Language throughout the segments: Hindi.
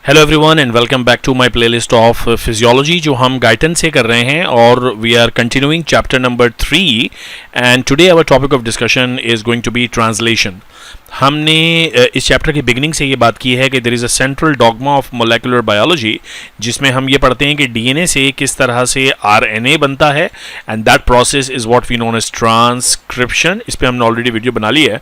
Hello everyone and welcome back to my playlist of physiology जो हम गाइटन से कर रहे हैं और we are continuing chapter number 3 and today our topic of discussion is going to be translation. हमने इस चैप्टर की बिगिनिंग से ये बात की है कि there is a central dogma of molecular biology जिसमें हम ये पढ़ते हैं कि डीएनए से किस तरह से आरएनए बनता है and that process is what we known as transcription. इस पर हमने ऑलरेडी वीडियो बना ली है।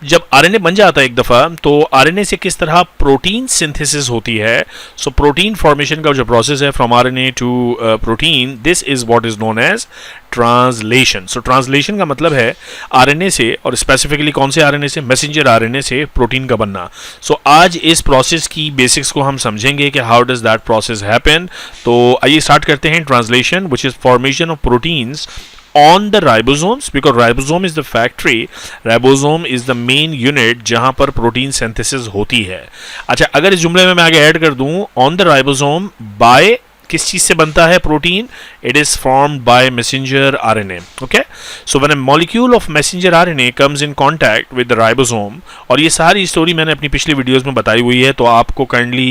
जब आरएनए बन जाता है एक दफ़ा तो आरएनए से किस तरह प्रोटीन सिंथेसिस होती है। सो प्रोटीन फॉर्मेशन का जो प्रोसेस है from RNA to protein, this is what is known as translation. So translation का मतलब है आरएनए से, और स्पेसिफिकली कौन से आरएनए से, मैसेंजर आरएनए से प्रोटीन का बनना। सो आज इस प्रोसेस की बेसिक्स को हम समझेंगे कि how does that process happen. तो आइए स्टार्ट करते हैं। Translation which is formation of proteins on the ribosomes, because ribosome is the factory, ribosome is the main unit जहां पर प्रोटीन सिंथेसिस होती है। अच्छा, अगर इस जुमले में मैं आगे ऐड कर दूं on the ribosome by किस चीज से बनता है protein, it is formed by messenger RNA. Okay, so when a molecule of messenger RNA comes in contact with the ribosome, और ये सारी स्टोरी मैंने अपनी पिछली वीडियोस में बताई हुई है, तो आपको काइंडली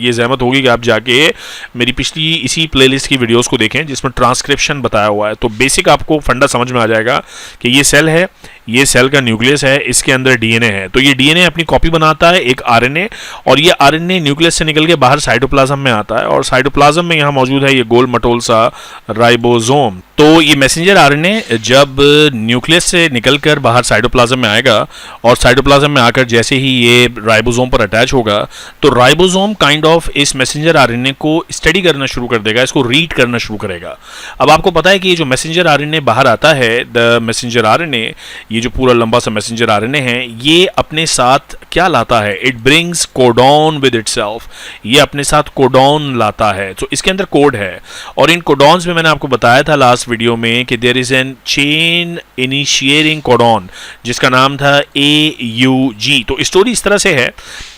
ये जहमत होगी कि आप जाके मेरी पिछली इसी प्लेलिस्ट की वीडियोस को देखें जिसमें ट्रांसक्रिप्शन बताया हुआ है। तो बेसिक आपको फंडा समझ में आ जाएगा कि ये सेल है, ये सेल का न्यूक्लियस है, इसके अंदर डीएनए है। तो ये डीएनए अपनी कॉपी बनाता है एक आरएनए, और ये आरएनए न्यूक्लियस से निकल के बाहर साइटोप्लाज्म में आता है, और साइटोप्लाज्म में यहाँ मौजूद है ये गोल मटोल सा राइबोसोम। तो ये मैसेंजर आरएनए जब न्यूक्लियस से निकलकर बाहर साइटोप्लाज्म में आएगा और साइटोप्लाज्म में आकर जैसे ही ये राइबोसोम पर अटैच होगा तो राइबोसोम काइंड ऑफ इस मैसेंजर आरएनए को स्टडी करना शुरू कर देगा, इसको रीड करना शुरू करेगा। अब आपको पता है कि ये जो मैसेंजर आरएनए बाहर आता है, द मैसेंजर आरएनए, ये जो पूरा लंबा सा मैसेंजर आरएनए है, ये अपने साथ क्या लाता है, it brings codon with itself. ये अपने साथ कोडॉन लाता है। तो इसके अंदर कोड है, और इन कोडॉन्स में मैंने आपको बताया था लास्ट वीडियो में कि there is an chain initiating codon जिसका नाम था AUG। तो स्टोरी इस तरह से है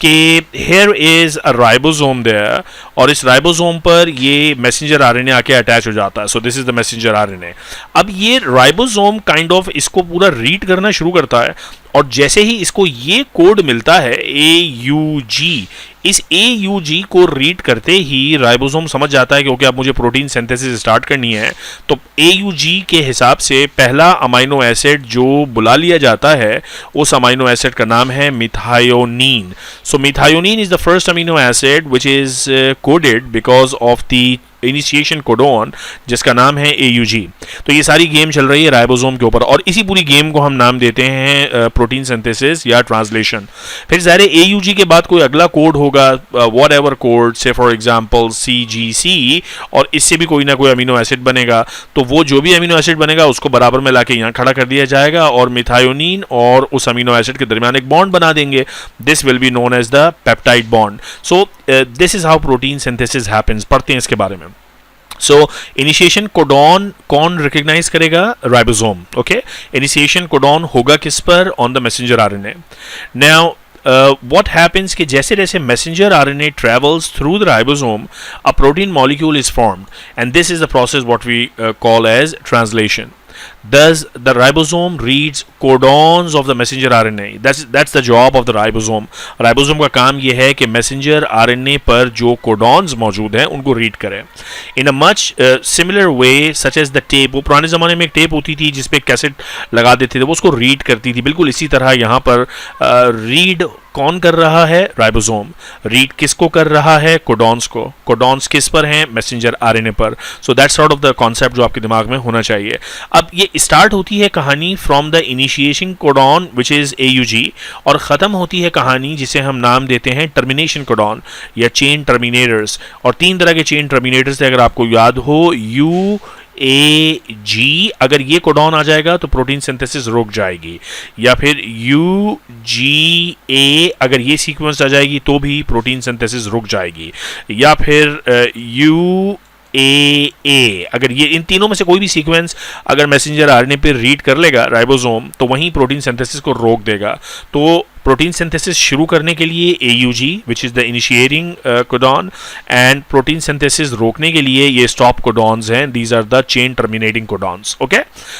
कि here is a ribosome there, और इस राइबोसोम पर ये मैसेंजर आरएनए आके अटैच हो जाता है। सो this is the messenger RNA. अब ये राइबोसोम काइंड ऑफ इसको पूरा रीड करना शुरू करता है, और जैसे ही इसको ये कोड मिलता है AUG, इस AUG को रीड करते ही राइबोसोम समझ जाता है कि ओके अब मुझे प्रोटीन सिंथेसिस स्टार्ट करनी है। तो AUG के हिसाब से पहला अमाइनो एसिड जो बुला लिया जाता है उस अमाइनो एसिड का नाम है methionine. So methionine is the first amino acid which is coded because of the initiation codon जिसका नाम है AUG। तो ये सारी गेम चल रही है राइबोसोम के ऊपर, और इसी पूरी गेम को हम नाम देते हैं प्रोटीन सिंथेसिस या ट्रांसलेशन। फिर ज़ाहिर AUG के बाद कोई अगला कोड होगा, व्हाट एवर कोड, से फॉर एग्जांपल CGC, और इससे भी कोई ना कोई अमीनो एसिड बनेगा। तो वो जो भी अमीनो एसिड बनेगा उसको बराबर में लाके यहाँ खड़ा कर दिया जाएगा, और मिथायोनीन और उस अमीनो एसिड के दरमियान एक बॉन्ड बना देंगे। This will be known as the peptide bond. So this is how protein synthesis happens. पढ़ते हैं इसके बारे में। सो इनिशिएशन कोडॉन कौन रिकग्नाइज करेगा? राइबोसोम। ओके, इनिशिएशन कोडॉन होगा किस पर? On the messenger RNA. Now what happens कि जैसे जैसे messenger RNA travels through the ribosome, a protein molecule is formed, and this is the process what we call as translation. Thus, the ribosome reads codons of the messenger RNA. That's the job of the ribosome. Ribosome का काम ये है कि messenger RNA पर जो codons मौजूद हैं उनको read करे। In a much similar way, such as the tape, वो पुराने ज़माने में एक टेप होती थी जिसपे कैसेट लगा देते थे, वो उसको रीड करती थी। बिल्कुल इसी तरह यहाँ पर रीड कौन कर रहा है? राइबोसोम। रीड किसको कर रहा है? कोडॉन्स को। कोडॉन्स किस पर हैं? मैसेंजर आरएनए पर। सो that's sort of the concept जो आपके दिमाग में होना चाहिए। अब ये स्टार्ट होती है कहानी from the initiation codon which is AUG, और ख़त्म होती है कहानी जिसे हम नाम देते हैं टर्मिनेशन कोडॉन या चेन टर्मिनेटर्स। और 3 तरह के चेन टर्मिनेटर्स थे, अगर आपको याद हो, UAG, अगर ये कोडॉन आ जाएगा तो प्रोटीन सिंथेसिस रुक जाएगी, या फिर UGA, अगर ये सीक्वेंस आ जाएगी तो भी प्रोटीन सिंथेसिस रुक जाएगी, या फिर UAA, अगर ये इन तीनों में से कोई भी सीक्वेंस अगर मैसेंजर आरएनए पे रीड कर लेगा राइबोसोम तो वहीं प्रोटीन सिंथेसिस को रोक देगा। तो प्रोटीन सिंथेसिस शुरू करने के लिए AUG which is the initiating codon, and protein synthesis रोकने के लिए ये स्टॉप कोडॉन्स हैं, these are the chain terminating codons. Okay,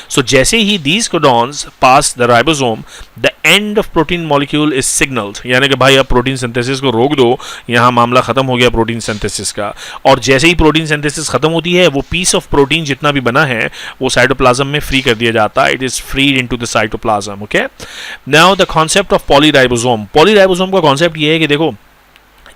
so जैसे ही these codons pass the ribosome, the end of protein molecule is signalled, यानी कि भाई अब प्रोटीन सिंथेसिस को रोक दो, यहां मामला खत्म हो गया प्रोटीन सिंथेसिस का। और जैसे ही प्रोटीन सिंथेसिस खत्म होती है, वो पीस ऑफ प्रोटीन जितना भी बना है वो साइटोप्लाज्म में फ्री कर दिया जाता है, it is freed into the cytoplasm. Okay, now the concept of polyribosome. Polyribosome का कॉन्सेप्ट ये है कि देखो,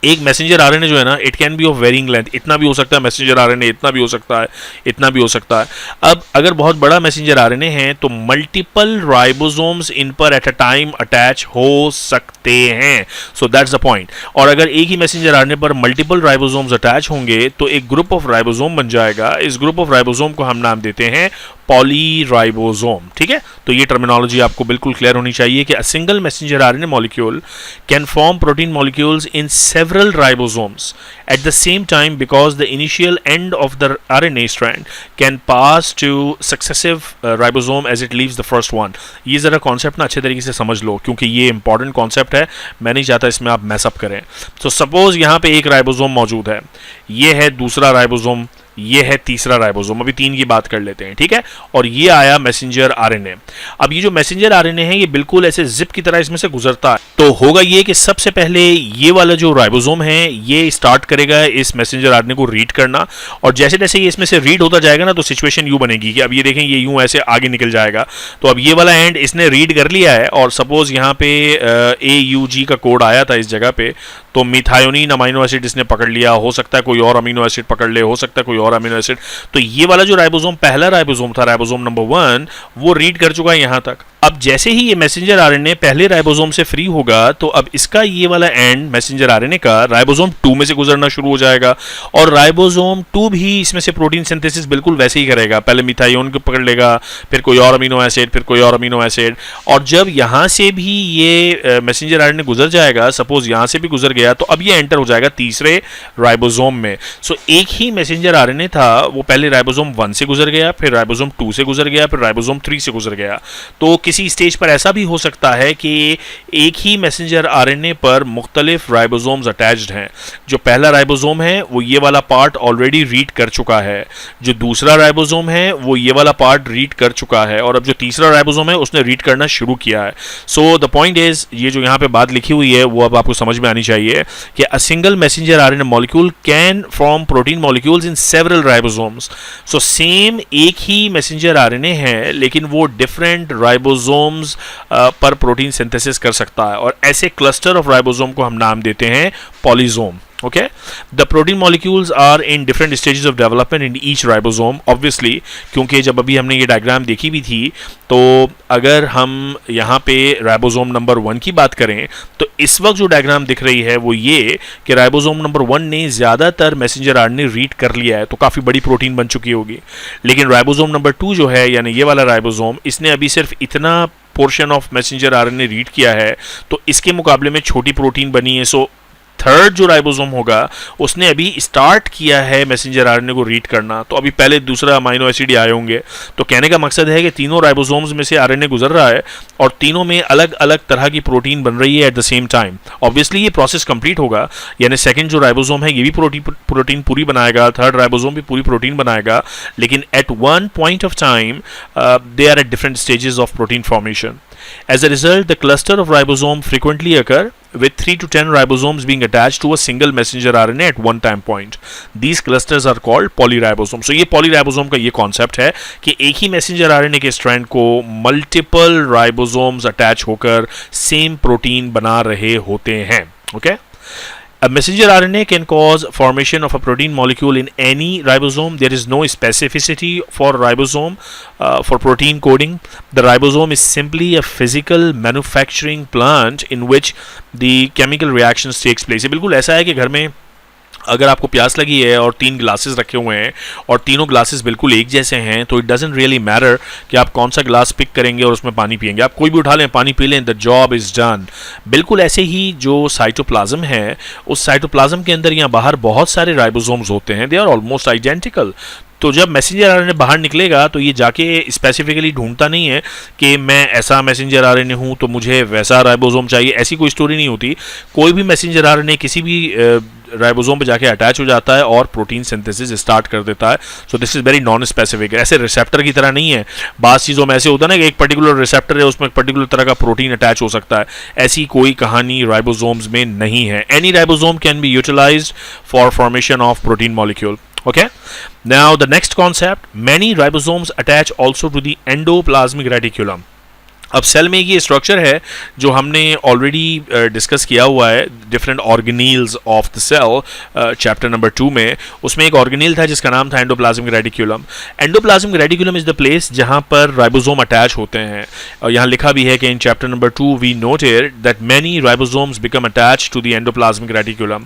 एक मैसेंजर आरएनए जो है ना, it can be of varying length, इतना भी हो सकता है मैसेंजर आरएनए, इतना भी हो सकता है, इतना भी हो सकता है। अब अगर बहुत बड़ा मैसेंजर आरएनए है तो मल्टीपल राइबोसोम्स इन पर एट अ टाइम अटैच हो सकते हैं, सो दैट्स द पॉइंट। और अगर एक ही मैसेंजर आरएनए पर मल्टीपल राइबोसोम्स अटैच होंगे तो एक ग्रुप ऑफ राइबोसोम बन जाएगा। इस ग्रुप ऑफ राइबोसोम को हम नाम देते हैं पॉलीराइबोसोम। ठीक है, तो ये टर्मिनोलॉजी आपको बिल्कुल क्लियर होनी चाहिए कि a single messenger RNA molecule can form protein molecules in several ribosomes at the same time because the initial end of the RNA strand can pass to successive ribosome as it leaves the first one। ये ज़रा कॉन्सेप्ट ना अच्छे तरीके से समझ लो क्योंकि ये इंपॉर्टेंट कॉन्सेप्ट है, मैं नहीं चाहता इसमें आप मैसअप करें। तो सपोज यहाँ पे एक राइबोसोम मौजूद है, ये है दूसरा राइबोसोम, ये है तीसरा राइबोसोम, अभी 3 की बात कर लेते हैं। ठीक है, और ये आया मैसेंजर आरएनए। अब ये जो मैसेंजर आरएनए है ये बिल्कुल ऐसे जिप की तरह इसमें से गुजरता है, तो होगा ये कि सबसे पहले ये वाला जो राइबोसोम है ये स्टार्ट करेगा इस मैसेंजर आरएनए को रीड करना, और जैसे जैसे ये इसमें से रीड होता जाएगा ना तो सिचुएशन यूं बनेगी कि अब ये देखें ये यूं ऐसे आगे निकल जाएगा। तो अब ये वाला एंड इसने रीड कर लिया है और सपोज यहाँ पे AUG का कोड आया था इस जगह पे, तो मिथायोनिन अमीनो एसिड इसने पकड़ लिया, हो सकता है कोई और अमीनो एसिड पकड़ ले, हो सकता है कोई और अमीनो एसिड। तो ये वाला जो राइबोसोम पहला राइबोसोम था, राइबोसोम नंबर 1, वो रीड कर चुका है यहां तक। अब जैसे ही ये मैसेंजर आरएनए पहले राइबोसोम से फ्री होगा तो अब इसका ये वाला एंड मैसेंजर आरएनए का राइबोसोम 2 में से गुजरना शुरू हो जाएगा, और राइबोसोम 2 भी इसमें से प्रोटीन सिंथेसिस बिल्कुल वैसे ही करेगा। पहले मिथायोन को पकड़ लेगा, फिर कोई और अमीनो एसिड, फिर कोई और अमीनो एसिड, और जब यहां से भी ये मैसेंजर आरएनए गुजर जाएगा, सपोज यहां से भी गुजर गया, तो अब ये एंटर हो जाएगा तीसरे राइबोसोम में। सो एक ही मैसेंजर आरएनए था, वो पहले राइबोसोम 1 से गुजर गया, फिर राइबोसोम 2 से गुजर गया, फिर राइबोसोम 3 से गुजर गया। तो किसी स्टेज पर ऐसा भी हो सकता है कि एक ही मैसेंजर आरएनए पर मुख्तलिफ राइबोसोम्स अटैच्ड हैं। जो पहला राइबोसोम है वो ये वाला पार्ट ऑलरेडी रीड कर चुका है, जो दूसरा राइबोसोम है वो ये वाला पार्ट रीड कर चुका है, और अब जो तीसरा राइबोसोम है उसने रीड करना शुरू किया है। सो द पॉइंट इज, ये जो यहाँ पे बात लिखी हुई है वो अब आपको समझ में आनी चाहिए कि a single messenger RNA molecule can form protein molecules in several ribosomes. So same एक ही मैसेंजर आरएनए है लेकिन वो डिफरेंट राइबोसोम्स पर प्रोटीन सिंथेसिस कर सकता है, और ऐसे क्लस्टर ऑफ राइबोसोम को हम नाम देते हैं polysome. Okay, the protein molecules are in different stages of development in each ribosome, obviously, क्योंकि जब अभी हमने ये डायग्राम देखी भी थी, तो अगर हम यहाँ पे राइबोसोम नंबर 1 की बात करें तो इस वक्त जो डायग्राम दिख रही है वो ये कि राइबोसोम नंबर 1 ने ज़्यादातर मैसेंजर आरएनए रीड कर लिया है, तो काफ़ी बड़ी प्रोटीन बन चुकी होगी। लेकिन राइबोसोम नंबर 2 जो है, यानी ये वाला राइबोसोम, इसने अभी सिर्फ इतना portion of messenger RNA read किया है, तो इसके मुकाबले में छोटी प्रोटीन बनी है। सो थर्ड जो राइबोसोम होगा उसने अभी स्टार्ट किया है मैसेंजर आरएनए को रीड करना, तो अभी पहले दूसरा अमीनो एसिड आए होंगे। तो कहने का मकसद है कि तीनों राइबोसोम्स में से आरएनए गुजर रहा है और तीनों में अलग अलग तरह की प्रोटीन बन रही है at the same time. Obviously ये प्रोसेस कंप्लीट होगा, यानी सेकंड जो राइबोसोम है ये भी प्रोटीन पूरी बनाएगा, थर्ड राइबोसोम भी पूरी प्रोटीन बनाएगा, लेकिन at one point of time they are at different stages of protein formation. As a result, the cluster of ribosome frequently occur with 3 to 10 ribosomes being attached to a single messenger RNA at one time point. These clusters are called polyribosomes. So ये polyribosome का ये concept है कि एक ही messenger RNA के strand को multiple ribosomes attach होकर same protein बना रहे होते हैं. Okay? A messenger RNA can cause formation of a protein molecule in any ribosome. There is no specificity for ribosome for protein coding. The ribosome is simply a physical manufacturing plant in which the chemical reactions takes place. ये बिल्कुल ऐसा है कि घर में अगर आपको प्यास लगी है और 3 ग्लासेस रखे हुए हैं और तीनों ग्लासेस बिल्कुल एक जैसे हैं, तो इट डजंट रियली मैटर कि आप कौन सा ग्लास पिक करेंगे और उसमें पानी पिएंगे, आप कोई भी उठा लें, पानी पी लें, द जॉब इज़ डन. बिल्कुल ऐसे ही जो साइटोप्लाज्म है, उस साइटोप्लाज्म के अंदर या बाहर बहुत सारे राइबोसोम्स होते हैं, दे आर ऑलमोस्ट आइडेंटिकल. तो जब मैसेंजर आरएनए बाहर निकलेगा तो ये जाके स्पेसिफिकली ढूंढता नहीं है कि मैं ऐसा मैसेंजर आरएनए हूँ तो मुझे वैसा राइबोसोम चाहिए, ऐसी कोई स्टोरी नहीं होती। कोई भी मैसेंजर आरएनए किसी भी राइबोसोम पे जाके अटैच हो जाता है और प्रोटीन सिंथेसिस स्टार्ट कर देता है। सो this is very non specific, ऐसे रिसेप्टर की तरह नहीं है। बास चीज़ों में ऐसे होता है ना कि एक पर्टिकुलर रिसेप्टर है, उसमें एक पर्टिकुलर तरह का प्रोटीन अटैच हो सकता है, ऐसी कोई कहानी राइबोसोम्स में नहीं है। Any ribosome can be utilised for formation of protein molecule. Okay, now the next concept, many ribosomes attach also to the endoplasmic reticulum. अब सेल में ये स्ट्रक्चर है जो हमने ऑलरेडी डिस्कस किया हुआ है, different organelles of the cell, chapter number 2 में। उसमें एक ऑर्गेनील था जिसका नाम था endoplasmic reticulum. Endoplasmic reticulum is the place जहां पर राइबोसोम अटैच होते हैं, और यहाँ लिखा भी है कि in chapter number 2 we noted that many ribosomes become attached to the endoplasmic reticulum.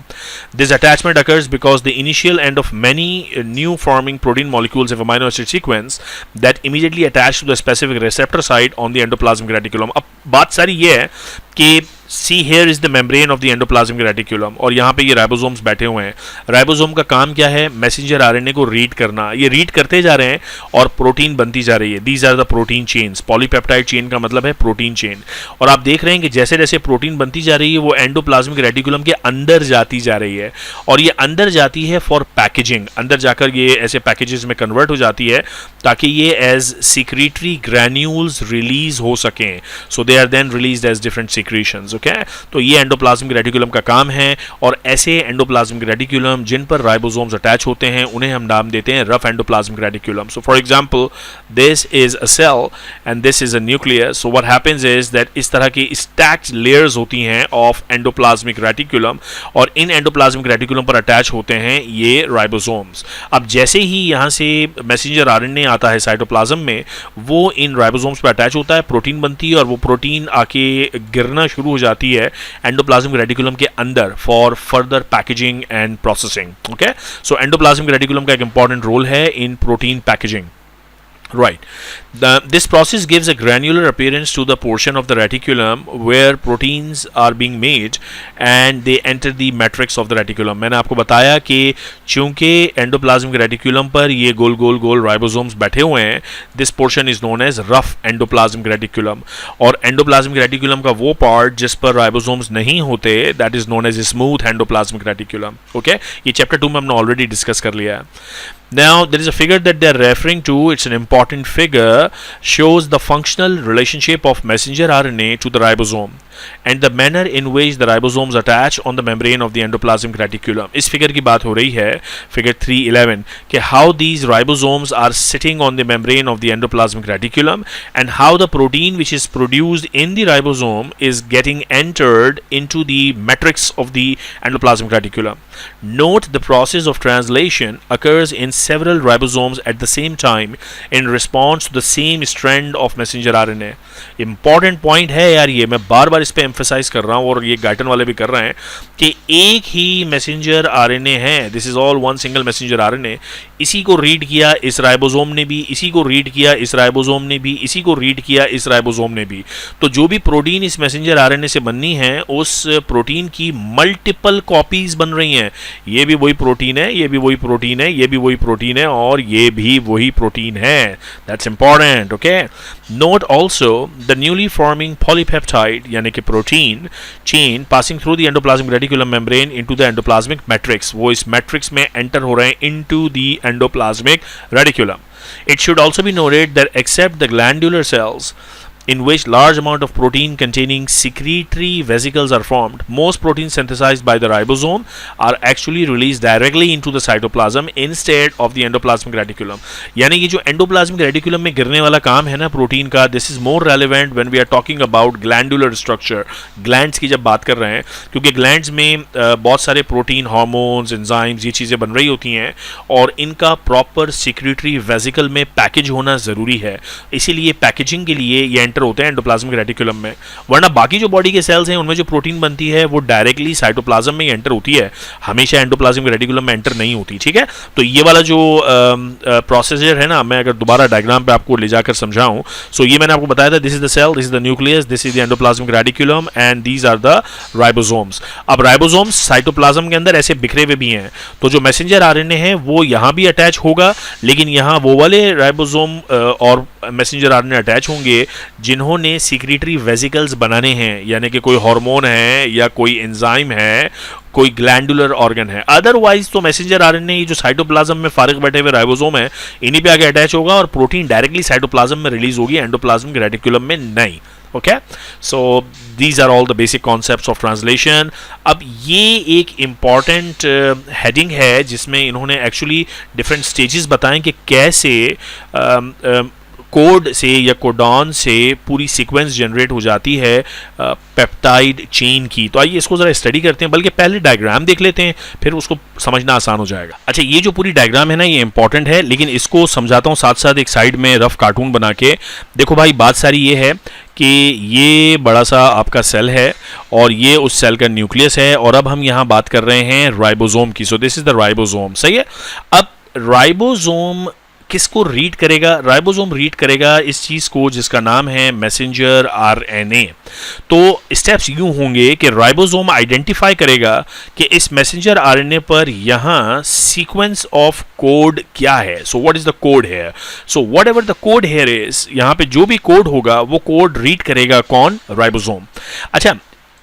This attachment occurs because the initial end of many new forming protein molecules of amino acid sequence that immediately attach to the specific receptor site on the endoplasmic reticulum. अब बात सारी ये है कि see here is the membrane of the endoplasmic reticulum, और यहाँ पे ये राइबोसोम्स बैठे हुए हैं। राइबोसोम का काम क्या है? मैसेंजर आरएनए को रीड करना। ये रीड करते जा रहे हैं और प्रोटीन बनती जा रही है। These are the protein chains. Polypeptide chain का मतलब है प्रोटीन चेन। और आप देख रहे हैं कि जैसे जैसे प्रोटीन बनती जा रही है वो एंडोप्लाज्मिक रेटिकुलम के अंदर जाती जा रही है, और ये अंदर जाती है फॉर पैकेजिंग। अंदर जाकर ये ऐसे पैकेजेस में कन्वर्ट हो जाती है ताकि ये एज सिक्रीटरी ग्रैन्यूल्स रिलीज हो सकें। So they are then released as different secretions. Okay, तो ये एंडोप्लाज्मिक रेटिकुलम का काम है। और ऐसे एंडोप्लाज्मिक रेटिकुलम जिन पर राइबोसोम्स अटैच होते हैं उन्हें हम नाम देते हैं rough endoplasmic reticulum. So for example this is a cell and this is a nucleus. So what happens is that इस तरह की स्टैक्ड लेयर्स होती हैं ऑफ एंडोप्लाज्मिक रेटिकुलम, और इन एंडोप्लाज्मिक रेटिकुलम पर अटैच होते हैं ये राइबोसोम्स। अब जैसे ही यहाँ से मैसेंजर आरएनए आता है साइटोप्लाज्म में, वो इन राइबोसोम्स पर अटैच होता है, प्रोटीन बनती है, और वो प्रोटीन आके गिरना शुरू हो जाती है एंडोप्लाज्मिक रेटिकुलम के अंदर for further packaging and processing. Okay, so endoplasmic reticulum का एक इंपॉर्टेंट रोल है इन protein packaging. Right. This process gives a granular appearance to the portion of the reticulum where proteins are being made and they enter the matrix of the reticulum. मैंने आपको बताया कि चूंकि एंडोप्लाज्मिक रेटिकुलम पर ये गोल गोल गोल राइबोसोम्स बैठे हुए हैं, this portion is known as rough endoplasmic reticulum. और एंडोप्लाज्मिक रेटिकुलम का वो पार्ट जिस पर राइबोसोम्स नहीं होते, that is known as smooth endoplasmic reticulum. Okay, ये चैप्टर 2 में हमने ऑलरेडी डिस्कस कर लिया है। Now there is a figure that they are referring to. It's an important figure, shows the functional relationship of messenger RNA to the ribosome and the manner in which the ribosomes attach on the membrane of the endoplasmic reticulum. इस फिगर की बात हो रही है, फिगर 311, कि how these ribosomes are sitting on the membrane of the endoplasmic reticulum and how the protein which is produced in the ribosome is getting entered into the matrix of the endoplasmic reticulum. Note the process of translation occurs in several ribosomes at the same time in response to the same strand of messenger RNA. Important point है यार, ये मैं बार बार इस पे emphasize कर रहा हूँ और ये गाइटन वाले भी कर रहे हैं कि एक ही मैसेंजर आरएनए है। This is all one single messenger RNA. इसी को रीड किया इस राइबोसोम ने भी, इसी को रीड किया इस राइबोसोम ने भी, इसी को रीड किया इस राइबोसोम ने भी। तो जो भी प्रोटीन इस मैसेंजर आरएनए से बननी है, उस प्रोटीन की मल्टीपल कॉपीज बन रही हैं। ये भी वही प्रोटीन है, ये भी वही प्रोटीन है, ये भी वही प्रोटीन है, और ये भी वही प्रोटीन है। That's important. Okay, note also the newly forming polypeptide यानी कि protein chain passing through the endoplasmic reticulum membrane into the endoplasmic matrix. वो इस मैट्रिक्स में एंटर हो रहे हैं into the endoplasmic reticulum. It should also be noted that except the glandular cells in which large amount of protein containing secretory vesicles are formed, most proteins synthesized by the ribosome are actually released directly into the cytoplasm instead of the endoplasmic reticulum. यानी कि जो endoplasmic reticulum में गिरने वाला काम है ना प्रोटीन का, this is more relevant when we are talking about glandular structure, glands की जब बात कर रहे हैं, क्योंकि glands में बहुत सारे प्रोटीन, हार्मोन्स, एंजाइम्स, ये चीज़ें बन रही होती हैं और इनका प्रॉपर secretory vesicle में पैकेज होना ज़रूरी है। इसीलिए पैकेजिंग के लिए ये एंटर होते हैं एंडोप्लाज्मिक रेटिकुलम में, वरना बाकी जो बॉडी के सेल्स हैं उनमें जो प्रोटीन बनती है वो डायरेक्टली साइटोप्लाज्म में एंटर होती है, हमेशा एंडोप्लाज्मिक रेटिकुलम में एंटर नहीं होती। ठीक है, तो ये वाला जो प्रोसीजर है ना, मैं अगर दोबारा डायग्राम पे आपको ले जाकर समझाऊं, सो ये मैंने आपको बताया था, this is the cell, this is the nucleus, this is the endoplasmic reticulum and these are the ribosomes. अब राइबोसोम्स साइटोप्लाज्म के अंदर ऐसे बिखरे हुए भी हैं, तो जो मैसेंजर आरएनए है वो यहाँ भी अटैच होगा, लेकिन यहाँ वो वाले राइबोसोम और मैसेंजर आरएनए अटैच होंगे जिन्होंने सीक्रेटरी वेसिकल्स बनाने हैं, यानी कि कोई हार्मोन है या कोई एंजाइम है, कोई ग्लैंडुलर ऑर्गन है। अदरवाइज तो मैसेंजर आरएनए ये जो साइटोप्लाज्म में फारिग बैठे हुए राइबोसोम है इन्हीं पे आके अटैच होगा और प्रोटीन डायरेक्टली साइटोप्लाज्म में रिलीज होगी, एंडोप्लाज्मिक रेटिकुलम में नहीं। Okay, so these are all the basic concepts of translation. अब ये एक इम्पॉर्टेंट हेडिंग है जिसमें इन्होंने एक्चुअली डिफरेंट स्टेजेस बताएं कि कैसे कोड से या कोडॉन से पूरी सीक्वेंस जनरेट हो जाती है पेप्टाइड चेन की। तो आइए इसको ज़रा स्टडी करते हैं, बल्कि पहले डायग्राम देख लेते हैं, फिर उसको समझना आसान हो जाएगा। अच्छा, ये जो पूरी डायग्राम है ना, ये इंपॉर्टेंट है, लेकिन इसको समझाता हूँ साथ साथ एक साइड में रफ कार्टून बना के। देखो भाई, बात सारी ये है कि ये बड़ा सा आपका सेल है और ये उस सेल का न्यूक्लियस है, और अब हम यहाँ बात कर रहे हैं राइबोसोम की। सो दिस इज द राइबोसोम, सही है। अब राइबोसोम किसको रीड करेगा? राइबोसोम रीड करेगा इस चीज़ को जिसका नाम है मैसेंजर आरएनए। तो स्टेप्स यूं होंगे कि राइबोसोम आइडेंटिफाई करेगा कि इस मैसेंजर आरएनए पर यहाँ सीक्वेंस ऑफ कोड क्या है। So what is the code here? So whatever the code here is, यहाँ पे जो भी कोड होगा वो कोड रीड करेगा कौन? राइबोसोम। अच्छा,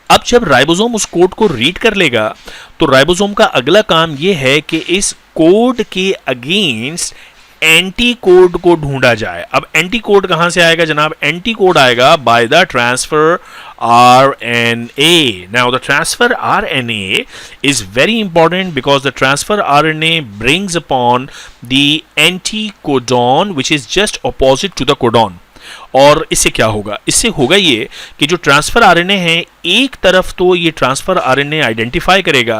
अब जब राइबोसोम उस कोड को रीड कर लेगा तो राइबोसोम का अगला काम यह है कि इस कोड के अगेंस्ट एंटी कोड को ढूंढा जाए। अब एंटी कोड कहां से आएगा जनाब? एंटी कोड आएगा by the transfer RNA. Now the transfer RNA is very important because the transfer RNA brings upon the anticodon which is just opposite to the codon. और इससे क्या होगा? इससे होगा ये कि जो ट्रांसफर आरएनए है, एक तरफ तो ये ट्रांसफर आरएनए आइडेंटिफाई करेगा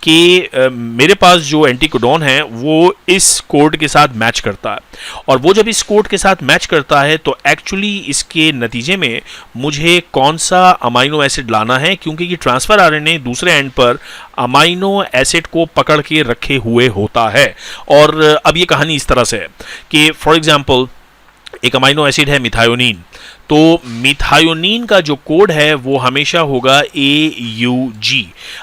कि मेरे पास जो एंटीकोडॉन है वो इस कोड के साथ मैच करता है, और वो जब इस कोड के साथ मैच करता है तो एक्चुअली इसके नतीजे में मुझे कौन सा अमाइनो एसिड लाना है, क्योंकि ये ट्रांसफर आरएनए दूसरे एंड पर अमाइनो एसिड को पकड़ के रखे हुए होता है। और अब ये कहानी इस तरह से है कि फॉर एग्जाम्पल एक अमाइनो एसिड है मिथायोनिन, तो मिथायोनिन का जो कोड है वो हमेशा होगा AUG।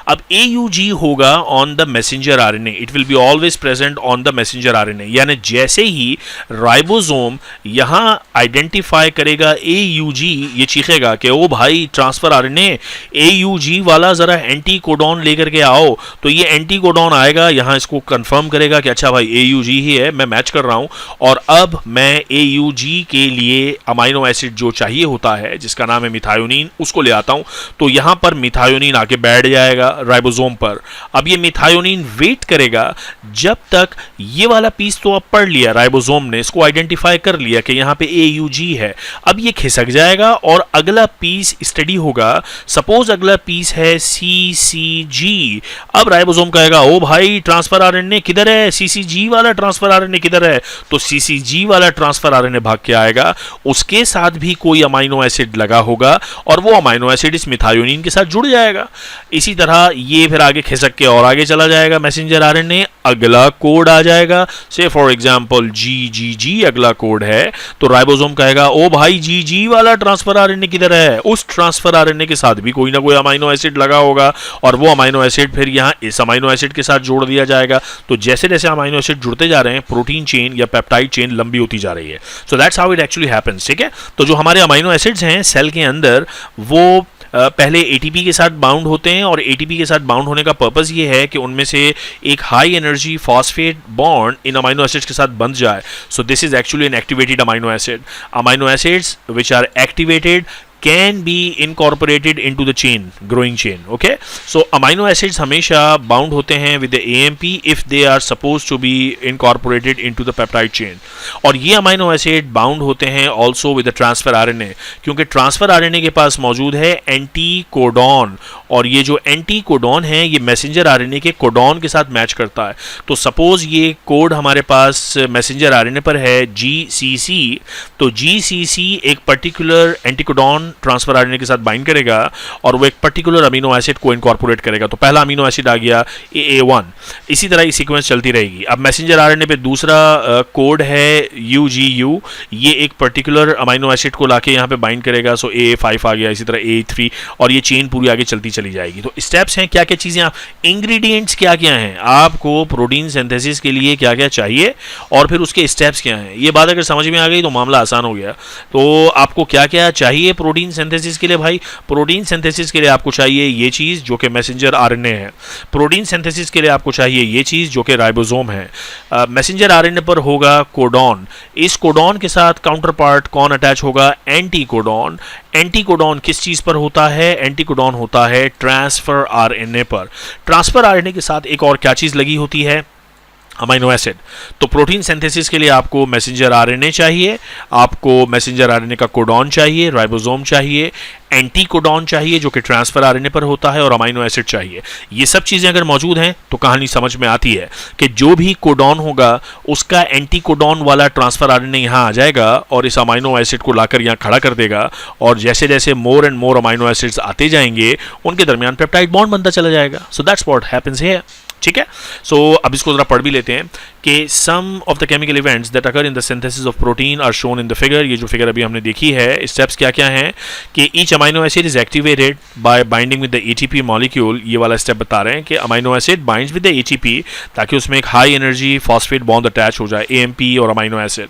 अब AUG होगा on the messenger RNA, it will be always present on the messenger RNA. यानी जैसे ही राइबोसोम यहां आइडेंटिफाई करेगा AUG, ये चीखेगा कि ओ भाई ट्रांसफर आरएनए AUG वाला जरा एंटी कोडॉन लेकर के आओ। तो ये एंटी कोडॉन आएगा, यहां इसको कंफर्म करेगा कि अच्छा भाई AUG ही है, मैं मैच कर रहा हूं, और अब मैं AUG के लिए अमाइनो एसिड जो चाहिए होता है जिसका नाम है मिथायोनिन, उसको ले आता हूं। तो यहां पर मिथायोनिन आके बैठ जाएगा राइबोसोम पर। अब ये मिथायोनिन वेट करेगा जब तक ये वाला पीस तो अब पढ़ लिया राइबोसोम ने, इसको आइडेंटिफाई कर लिया कि यहां पे AUG है। अब ये खिसक जाएगा और अगला पीस स्टडी होगा। सपोज अगला पीस है CCG। अब राइबोसोम कहेगा ओ भाई ट्रांसफर आरएनए किधर है, CCG वाला ट्रांसफर आरएनए किधर है? तो CCG वाला ट्रांसफर आरएनए भाग के आएगा, उसके साथ भी कोई अमाइनो एसिड लगा होगा और वो अमाइनो एसिड इस मिथायोनिन के साथ जुड़ जाएगा। इसी तरह ये फिर आगे खिसक के और आगे चला जाएगा मैसेंजर आरएनए, अगला कोड आ जाएगा, से फॉर एग्जांपल GGG अगला कोड है। तो राइबोसोम कहेगा ओ भाई GG वाला ट्रांसफर आरएनए किधर है? उस ट्रांसफर आरएनए के साथ भी कोई ना कोई अमाइनो एसिड लगा होगा और वो अमाइनो एसिड फिर यहाँ इस अमाइनो एसिड के साथ जोड़ दिया जाएगा। तो जैसे जैसे अमाइनो एसिड जुड़ते जा रहे हैं, प्रोटीन चेन या पेप्टाइड चेन लंबी होती जा रही है। So that's how it actually happens. ठीक है, तो जो हमारे अमाइनो एसिड्स हैं सेल के अंदर वो पहले ATP के साथ बाउंड होते हैं, और ATP के साथ बाउंड होने का पर्पस ये है कि उनमें से एक high energy phosphate bond in amino acids के साथ बन जाए। So this is actually an activated amino acid. Amino acids which are activated can be incorporated into the chain, growing chain. Okay, so amino acids हमेशा bound होते हैं with the AMP if they are supposed to be incorporated into the peptide chain. और ये amino acid bound होते हैं also with the transfer RNA, क्योंकि transfer RNA के पास मौजूद है एंटी कोडॉन, और ये जो एंटी कोडॉन है ये मैसेंजर RNA के कोडॉन के साथ मैच करता है. तो सपोज ये कोड हमारे पास मैसेंजर RNA पर है GCC, तो GCC एक पर्टिकुलर एंटीकोडॉन ट्रांसफर आरएनए के साथ बाइंड करेगा और वो एक पर्टिकुलर अमीनो एसिड को इनकॉर्पोरेट करेगा. तो पहला अमीनो एसिड आ गया AA1. इसी तरह ये सीक्वेंस चलती रहेगी. अब मैसेंजर आरएनए पे दूसरा कोड है UGU, ये एक पर्टिकुलर अमीनो एसिड को लाके यहाँ पे बाइंड करेगा. सो AA5 आ गया, इसी तरह AA3, और ये चेन पूरी आगे चलती चली जाएगी. तो स्टेप्स हैं, क्या क्या चीज़ें, आप इंग्रेडिएंट्स क्या क्या हैं, आपको प्रोटीन सिंथेसिस के लिए क्या क्या चाहिए और फिर उसके स्टेप्स क्या हैं. ये बात अगर समझ में आ गई तो मामला आसान हो गया. तो आपको क्या क्या चाहिए प्रोटीन सिंथेसिस के लिए भाई? प्रोटीन सिंथेसिस के लिए आपको चाहिए ये चीज़ जो कि मैसेंजर आरएनए है. प्रोटीन सिंथेसिस के लिए आपको चाहिए ये चीज़ जो कि राइबोसोम है. मैसेंजर आरएनए पर होगा कोडॉन. इस कोडॉन के साथ काउंटर पार्ट कौन अटैच होगा? Anti codon. एंटी कोडॉन किस चीज़ पर होता है? एंटी कोडॉन होता है ट्रांसफर आरएनए पर. ट्रांसफर आरएनए के साथ एक और क्या चीज़ लगी होती है? Amino acid. तो प्रोटीन सिंथेसिस के लिए आपको मैसेंजर आरएनए चाहिए, आपको मैसेंजर आरएनए का कोडॉन चाहिए, राइबोसोम चाहिए, एंटी कोडॉन चाहिए जो कि ट्रांसफर आरएनए पर होता है, और अमीनो एसिड चाहिए. ये सब चीज़ें अगर मौजूद हैं तो कहानी समझ में आती है कि जो भी कोडॉन होगा उसका एंटी कोडॉन वाला ट्रांसफर आरएनए यहाँ आ जाएगा और इस अमीनो एसिड को लाकर यहाँ खड़ा कर देगा, और जैसे जैसे more and more amino acids आते जाएंगे उनके दरमियान पेप्टाइड बॉन्ड बनता चला जाएगा. So that's what happens here. ठीक है. सो अब इसको जरा पढ़ भी लेते हैं कि some of the chemical events that occur in the synthesis of protein are shown in the figure. ये जो फिगर अभी हमने देखी है, स्टेप्स क्या क्या हैं कि each amino acid is activated by binding with the ATP molecule. ये वाला स्टेप बता रहे हैं कि amino acid binds with the ATP ताकि उसमें एक high energy phosphate bond attach हो जाए, AMP और amino acid.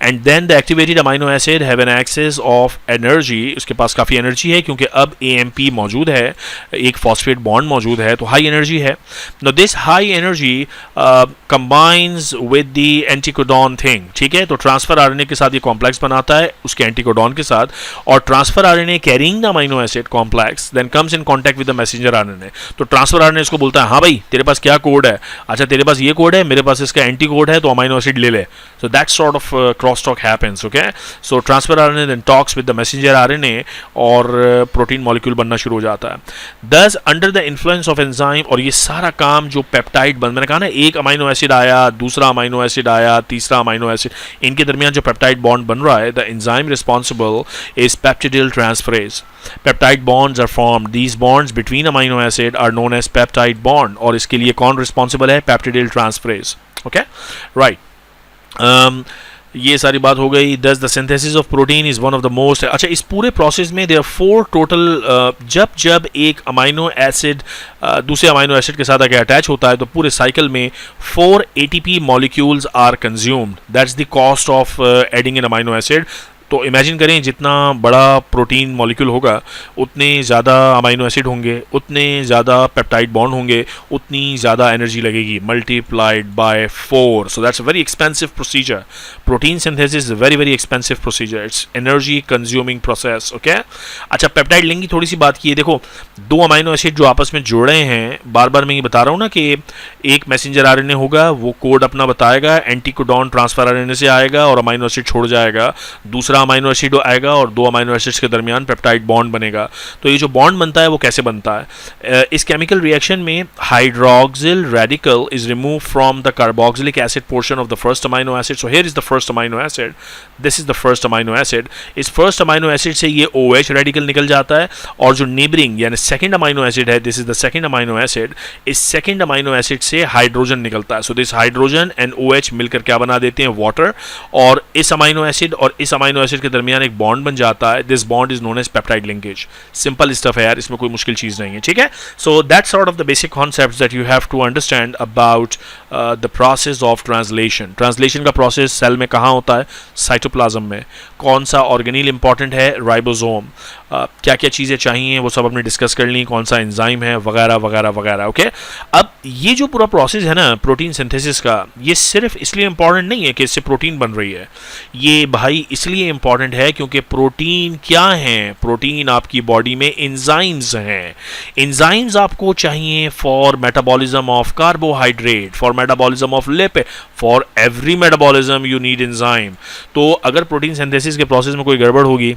And then the activated amino acid have an excess of energy. उसके पास काफ़ी एनर्जी है क्योंकि अब AMP मौजूद है, एक फॉस्फेट बॉन्ड मौजूद है, तो हाई एनर्जी है. No this high energy combines with the anticodon thing. ठीक है. तो ट्रांसफर आरएनए के साथ ये कॉम्प्लेक्स बनाता है उसके एंटीकोडॉन के साथ, और transfer RNA carrying the amino acid complex then comes in contact with the messenger RNA. तो ट्रांसफर आरएनए इसको बोलता है, हाँ भाई तेरे पास क्या कोड है? अच्छा तेरे पास ये कोड है, मेरे पास इसका एंटी कोड है, तो अमीनो एसिड ले ले. So that sort of cross talk happens. Okay. So transfer RNA then talks with the messenger RNA और प्रोटीन मॉलिक्यूल बनना शुरू हो जाता है. Thus under the influence of enzyme, और ये सारा काम जो पेप्टाइड बन, मैंने कहा ना एक अमीनो एसिड आया, दूसरा अमीनो एसिड आया, तीसरा अमीनो एसिड, इनके दरमियान जो पेप्टाइड बॉन्ड बन रहा है, the enzyme responsible is peptidyl transferase. Peptide bonds are formed. These bonds between amino acid are known as peptide bond, और इसके लिए कौन रिस्पॉन्सिबल है? Peptidyl transferase. Okay right. ये सारी बात हो गई. Thus the synthesis of protein is one of the most. अच्छा इस पूरे प्रोसेस में देयर 4 टोटल. जब एक अमीनो एसिड दूसरे अमीनो एसिड के साथ अगर अटैच होता है तो पूरे साइकिल में 4 ATP molecules are consumed. That's the cost of adding an amino acid. तो इमेजिन करें जितना बड़ा प्रोटीन मॉलिक्यूल होगा उतने ज़्यादा अमीनो एसिड होंगे, उतने ज़्यादा पेप्टाइड बॉन्ड होंगे, उतनी ज़्यादा एनर्जी लगेगी, multiplied by 4. So that's a very expensive procedure. Protein synthesis is very very expensive procedure. It's energy consuming process. Okay. अच्छा पेप्टाइड लिंक की थोड़ी सी बात की है. देखो दो अमीनो एसिड जो आपस में जुड़ रहे हैं, बार बार मैं ये बता रहा हूँ ना कि एक मैसेंजर आरएनए होगा, वो कोड अपना बताएगा, एंटीकोडॉन ट्रांसफर आरएनए से आएगा और अमीनो एसिड छोड़ जाएगा, दूसरा अमीनो एसिड आएगा और दो अमीनो एसिड्स के दरमियान पेप्टाइड बॉन्ड बनेगा. तो ये जो बॉन्ड बनता है वो कैसे बनता है? इस केमिकल रिएक्शन में hydroxyl radical is remove from the carboxylic acid portion of the first amino acid. So here is the first amino acid, this is the first amino acid. इस फर्स्ट अमीनो एसिड से ये OH रेडिकल निकल जाता है, और जो नेबरिंग यानी सेकंड अमीनो एसिड है, this is the second amino acid, इस सेकंड अमीनो एसिड से हाइड्रोजन निकलता है. So this hydrogen and OH मिलकर क्या बना देते हैं? वाटर. और इस अमीनो एसिड और इस अमीनो एसिड के दरमियान एक बॉन्ड बन जाता है. This bond is known as peptide linkage. Simple stuff है यार, इसमें कोई मुश्किल चीज नहीं है. ठीक है. So that's sort of the basic concepts that you have to understand about the process of translation. Translation का प्रोसेस सेल में कहाँ होता है? साइटोप्लाज्म में. कौन सा ऑर्गेनील इंपॉर्टेंट है? राइबोसोम. क्या क्या चीज़ें चाहिए वो सब हमने डिस्कस कर ली, कौन सा एंजाइम है वगैरह वगैरह वगैरह। ओके, अब ये जो पूरा प्रोसेस है ना प्रोटीन सिंथेसिस का, ये सिर्फ इसलिए इंपॉर्टेंट नहीं है कि इससे प्रोटीन बन रही है, ये भाई इसलिए इंपॉर्टेंट है क्योंकि प्रोटीन क्या है, प्रोटीन आपकी बॉडी में एंजाइम्स हैं। एंजाइम्स आपको चाहिए for metabolism of carbohydrate, for metabolism of lipid, for every metabolism you need enzyme. तो अगर प्रोटीन सिंथेसिस के प्रोसेस में कोई गड़बड़ होगी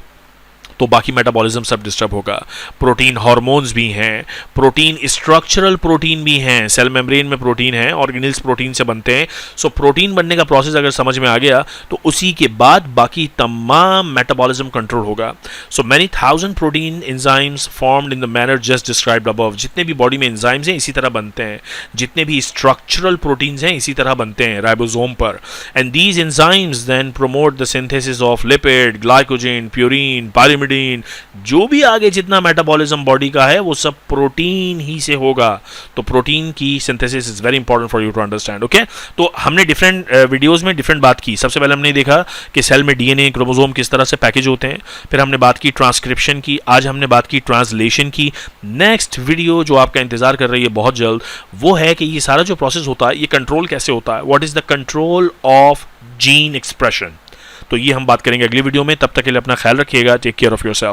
तो बाकी मेटाबॉलिज्म सब डिस्टर्ब होगा। प्रोटीन हार्मोन्स भी हैं, प्रोटीन स्ट्रक्चरल प्रोटीन भी हैं, सेल मेम्ब्रेन में प्रोटीन है, ऑर्गेनेल्स प्रोटीन से बनते हैं। सो प्रोटीन बनने का प्रोसेस अगर समझ में आ गया तो उसी के बाद बाकी तमाम मेटाबॉलिज्म कंट्रोल होगा। So many thousand protein enzymes formed in the manner just described above. जितने भी बॉडी में एंजाइम्स हैं इसी तरह बनते हैं, जितने भी स्ट्रक्चरल प्रोटीन्स हैं इसी तरह बनते हैं राइबोसोम पर। And these enzymes then promote the synthesis of lipid, glycogen, purine, pyrimidine, जो भी आगे जितना मेटाबॉलिज्म बॉडी का है वो सब प्रोटीन ही से होगा। तो प्रोटीन की synthesis is very important for you to understand. Okay, तो हमने डिफरेंट वीडियोस में डिफरेंट बात की। सबसे पहले हमने देखा कि सेल में डीएनए, क्रोमोसोम किस तरह से पैकेज होते हैं, फिर हमने बात की ट्रांसक्रिप्शन की, आज हमने बात की ट्रांसलेशन की। नेक्स्ट वीडियो जो आपका इंतजार कर रही है बहुत जल्द, वो है कि ये सारा जो प्रोसेस होता है ये कंट्रोल कैसे होता है, what is the control of gene expression. तो ये हम बात करेंगे अगली वीडियो में। तब तक के लिए अपना ख्याल रखिएगा। Take care of yourself.